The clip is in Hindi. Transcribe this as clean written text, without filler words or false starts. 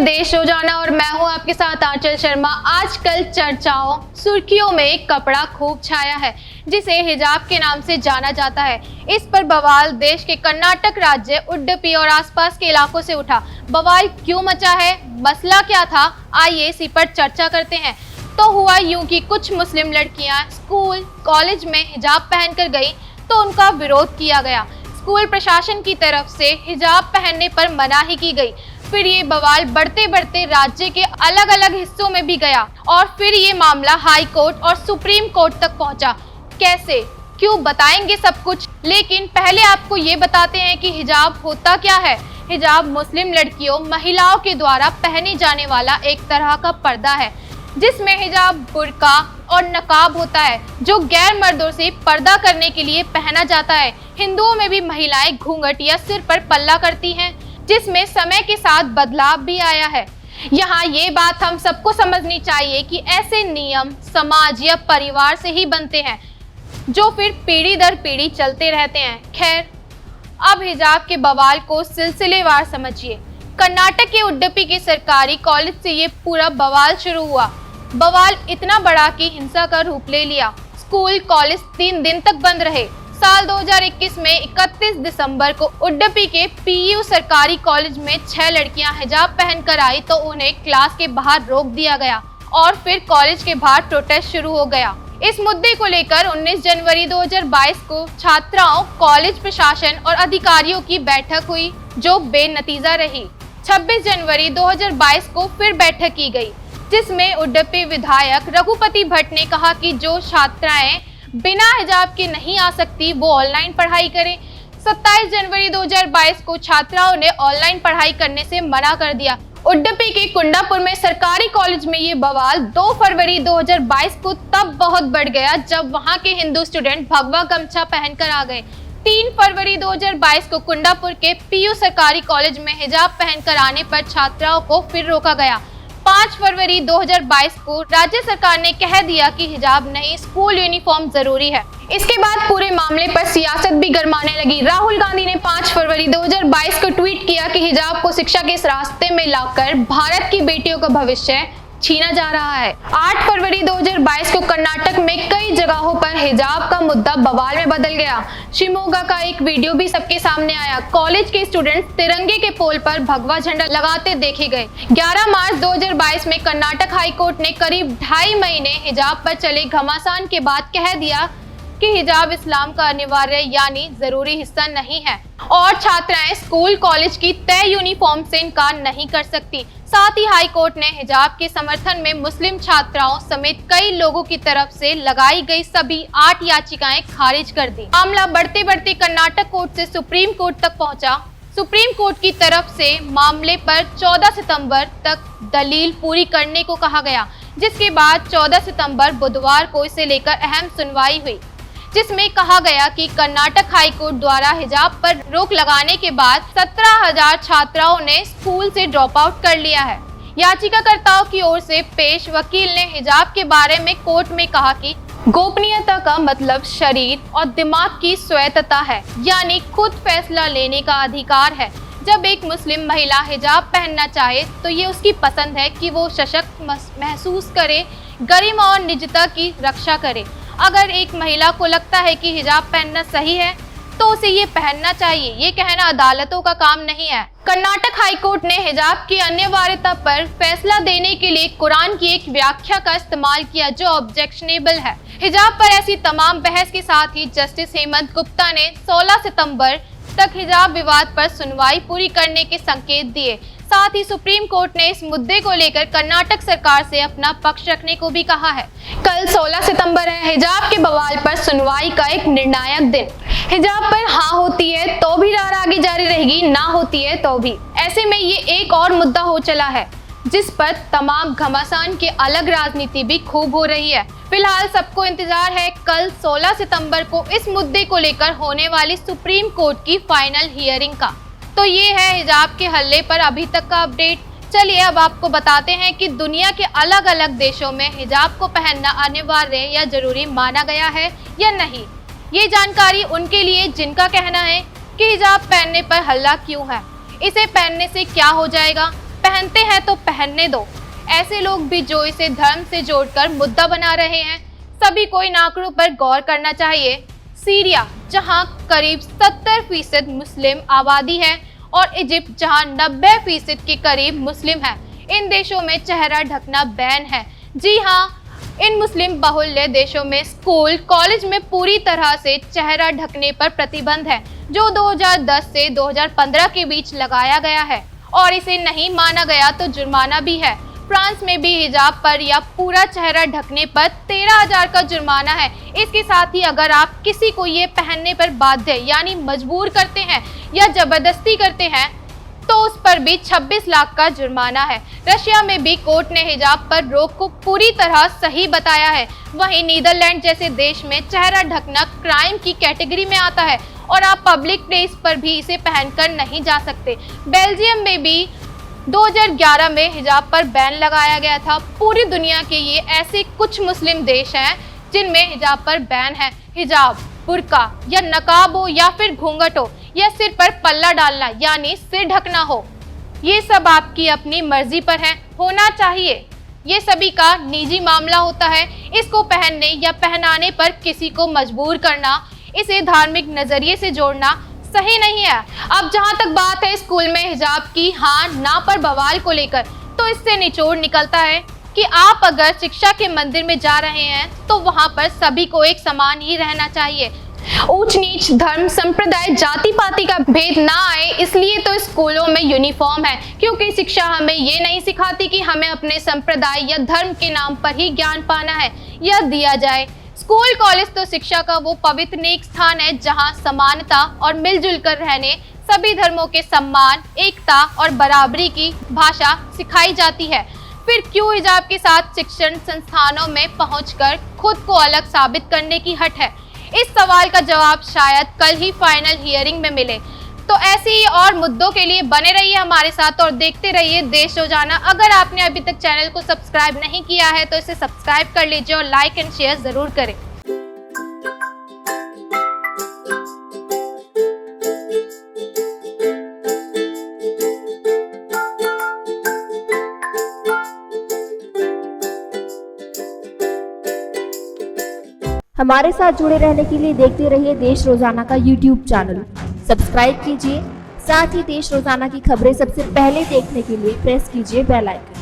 देश रोजाना और मैं हूं आपके साथ आंचल शर्मा। आजकल चर्चाओं सुर्खियों में एक कपड़ा खूब छाया है जिसे हिजाब के नाम से जाना जाता है। इस पर बवाल देश के कर्नाटक राज्य उडुपी और आसपास के इलाकों से उठा। बवाल क्यों मचा है, मसला क्या था, आइए इसी पर चर्चा करते हैं। तो हुआ यूं कि कुछ मुस्लिम लड़कियां स्कूल कॉलेज में हिजाब पहनकर गई तो उनका विरोध किया गया। स्कूल प्रशासन की तरफ से हिजाब पहनने पर मनाही की गई। फिर ये बवाल बढ़ते बढ़ते राज्य के अलग अलग हिस्सों में भी गया और फिर ये मामला हाई कोर्ट और सुप्रीम कोर्ट तक पहुंचा। कैसे, क्यों, बताएंगे सब कुछ, लेकिन पहले आपको ये बताते हैं कि हिजाब होता क्या है। हिजाब मुस्लिम लड़कियों महिलाओं के द्वारा पहने जाने वाला एक तरह का पर्दा है जिसमें हिजाब, बुर्का और नकाब होता है जो गैर मर्दों से पर्दा करने के लिए पहना जाता है। हिंदुओं में भी महिलाएं घूंघट या सिर पर पल्ला करती हैं जिसमें समय के साथ बदलाव भी आया है। यहाँ ये बात हम सबको समझनी चाहिए कि ऐसे नियम समाज या परिवार से ही बनते हैं जो फिर पीढ़ी दर पीढ़ी चलते रहते हैं। खैर, अब हिजाब के बवाल को सिलसिलेवार समझिए। कर्नाटक के उडुपी के सरकारी कॉलेज से ये पूरा बवाल शुरू हुआ। बवाल इतना बड़ा कि हिंसा का रूप ले लिया। स्कूल कॉलेज 3 दिन तक बंद रहे। साल 2021 में 31 दिसंबर को उडुपी के पीयू सरकारी कॉलेज में 6 लड़कियां हिजाब पहनकर आई तो उन्हें क्लास के बाहर रोक दिया गया और फिर कॉलेज के बाहर प्रोटेस्ट शुरू हो गया। इस मुद्दे को लेकर 19 जनवरी 2022 को छात्राओं, कॉलेज प्रशासन और अधिकारियों की बैठक हुई जो बेनतीजा रही। 26 जनवरी 2022 को फिर बैठक की गई जिसमें उडुपी विधायक रघुपति भट्ट ने कहा कि जो छात्राएं बिना हिजाब के नहीं आ सकती वो ऑनलाइन पढ़ाई करें। 27 जनवरी 2022 को छात्राओं ने ऑनलाइन पढ़ाई करने से मना कर दिया। उडुपी के कुंडापुर में सरकारी कॉलेज में ये बवाल 2 फरवरी 2022 को तब बहुत बढ़ गया जब वहां के हिंदू स्टूडेंट भगवा गमछा पहनकर आ गए। 3 फरवरी 2022 को कुंडापुर के पीयू सरकारी कॉलेज में हिजाब पहनकर आने पर छात्राओं को फिर रोका गया। 5 फरवरी 2022 को राज्य सरकार ने कह दिया कि हिजाब नहीं, स्कूल यूनिफॉर्म जरूरी है। इसके बाद पूरे मामले पर सियासत भी गरमाने लगी। राहुल गांधी ने 5 फरवरी 2022 को ट्वीट किया कि हिजाब को शिक्षा के इस रास्ते में लाकर भारत की बेटियों का भविष्य छीना जा रहा है। 8 फरवरी 2022 को कर्नाटक में कई जगहों पर हिजाब का मुद्दा बवाल में बदल गया। शिमोगा का एक वीडियो भी सबके सामने आया। कॉलेज के स्टूडेंट्स तिरंगे के पोल पर भगवा झंडा लगाते देखे गए। 11 मार्च 2022 में कर्नाटक हाई कोर्ट ने करीब 2.5 महीने हिजाब पर चले घमासान के बाद कह दिया कि हिजाब इस्लाम का अनिवार्य यानी जरूरी हिस्सा नहीं है और छात्राएं स्कूल कॉलेज की तय यूनिफॉर्म से इनकार नहीं कर सकती। साथ ही हाई कोर्ट ने हिजाब के समर्थन में मुस्लिम छात्राओं समेत कई लोगों की तरफ से लगाई गई सभी 8 याचिकाएं खारिज कर दी। मामला बढ़ते बढ़ते कर्नाटक कोर्ट से सुप्रीम कोर्ट तक पहुंचा। सुप्रीम कोर्ट की तरफ से मामले पर 14 सितंबर तक दलील पूरी करने को कहा गया जिसके बाद 14 सितंबर बुधवार को इसे लेकर अहम सुनवाई हुई जिसमें कहा गया कि कर्नाटक हाई कोर्ट द्वारा हिजाब पर रोक लगाने के बाद 17,000 छात्राओं ने स्कूल से ड्रॉप आउट कर लिया है। याचिकाकर्ताओं की ओर से पेश वकील ने हिजाब के बारे में कोर्ट में कहा कि गोपनीयता का मतलब शरीर और दिमाग की स्वायत्तता है, यानी खुद फैसला लेने का अधिकार है। जब एक मुस्लिम महिला हिजाब पहनना चाहे तो ये उसकी पसंद है कि वो सशक्त महसूस करे, गरिमा और निजता की रक्षा करे। अगर एक महिला को लगता है कि हिजाब पहनना सही है तो उसे ये पहनना चाहिए। ये कहना अदालतों का काम नहीं है। कर्नाटक हाई कोर्ट ने हिजाब की अनिवार्यता पर फैसला देने के लिए कुरान की एक व्याख्या का इस्तेमाल किया जो ऑब्जेक्शनेबल है। हिजाब पर ऐसी तमाम बहस के साथ ही जस्टिस हेमंत गुप्ता ने 16 सितंबर तक हिजाब विवाद पर सुनवाई पूरी करने के संकेत दिए। साथ ही सुप्रीम कोर्ट ने इस मुद्दे को लेकर कर्नाटक सरकार से अपना पक्ष रखने को भी कहा है। कल 16 सितंबर है, हिजाब के बवाल पर सुनवाई का एक निर्णायक दिन। हिजाब पर हाँ होती है तो भी रार आगे जारी रहेगी, ना होती है तो भी। ऐसे में ये एक और मुद्दा हो चला है जिस पर तमाम घमासान की अलग राजनीति भी खूब हो रही है। फिलहाल सबको इंतजार है कल 16 सितंबर को इस मुद्दे को लेकर होने वाली सुप्रीम कोर्ट की फाइनल हियरिंग का। तो ये है हिजाब के हल्ले पर अभी तक का अपडेट। चलिए अब आपको बताते हैं कि दुनिया के अलग अलग देशों में हिजाब को पहनना अनिवार्य या जरूरी माना गया है या नहीं। ये जानकारी उनके लिए जिनका कहना है कि हिजाब पहनने पर हल्ला क्यों है, इसे पहनने से क्या हो जाएगा, पहनते हैं तो पहनने दो। ऐसे लोग भी जो इसे धर्म से जोड़कर मुद्दा बना रहे हैं, सभी को इन आंकड़ों पर गौर करना चाहिए। सीरिया, जहां करीब 70% मुस्लिम आबादी है, और इजिप्ट, जहां 90% के करीब मुस्लिम है, इन देशों में चेहरा ढकना बैन है। जी हाँ, इन मुस्लिम बहुल्य देशों में स्कूल कॉलेज में पूरी तरह से चेहरा ढकने पर प्रतिबंध है, जो 2010 से 2015 के बीच लगाया गया है, और इसे नहीं माना गया तो जुर्माना भी है। फ्रांस में भी हिजाब पर या पूरा चेहरा ढकने पर 13,000 का जुर्माना है। इसके साथ ही अगर आप किसी को ये पहनने पर बाध्य यानी मजबूर करते हैं या जबरदस्ती करते हैं तो उस पर भी 26 लाख का जुर्माना है। रशिया में भी कोर्ट ने हिजाब पर रोक को पूरी तरह सही बताया है। वहीं नीदरलैंड जैसे देश में चेहरा ढकना क्राइम की कैटेगरी में आता है और आप पब्लिक प्लेस पर भी इसे पहनकर नहीं जा सकते। बेल्जियम में भी 2011 में हिजाब पर बैन लगाया गया था। पूरी दुनिया के ये ऐसे कुछ मुस्लिम देश हैं जिनमें हिजाब पर बैन है। हिजाब, बुर्का या नकाब हो या फिर घूंघट हो या सिर पर पल्ला डालना यानी सिर ढकना हो, ये सब आपकी अपनी मर्जी पर है, होना चाहिए। ये सभी का निजी मामला होता है। इसको पहनने या पहनाने पर किसी को मजबूर करना, इसे धार्मिक नजरिए से जोड़ना सही नहीं है। अब जहां तक बात है स्कूल में हिजाब की हाँ ना पर बवाल को लेकर, तो इससे निचोड़ निकलता है कि आप अगर शिक्षा के मंदिर में जा रहे हैं तो वहां पर सभी को एक समान ही रहना चाहिए। ऊंच नीच, धर्म, संप्रदाय, जाति पाति का भेद ना आए, इसलिए तो स्कूलों में यूनिफॉर्म है, क्योंकि शिक्षा हमें ये नहीं सिखाती कि हमें अपने संप्रदाय या धर्म के नाम पर ही ज्ञान पाना है या दिया जाए। स्कूल कॉलेज तो शिक्षा का वो पवित्र नेक स्थान है जहां समानता और मिलजुल कर रहने, सभी धर्मों के सम्मान, एकता और बराबरी की भाषा सिखाई जाती है। फिर क्यों हिजाब के साथ शिक्षण संस्थानों में पहुंचकर खुद को अलग साबित करने की हट है? इस सवाल का जवाब शायद कल ही फाइनल हियरिंग में मिले। तो ऐसे ही और मुद्दों के लिए बने रहिए हमारे साथ और देखते रहिए देश रोजाना। अगर आपने अभी तक चैनल को सब्सक्राइब नहीं किया है तो इसे सब्सक्राइब कर लीजिए और लाइक एंड शेयर जरूर करें। हमारे साथ जुड़े रहने के लिए देखते रहिए देश रोजाना का YouTube चैनल। सब्सक्राइब कीजिए, साथ ही देश रोजाना की खबरें सबसे पहले देखने के लिए प्रेस कीजिए बेल आइकन।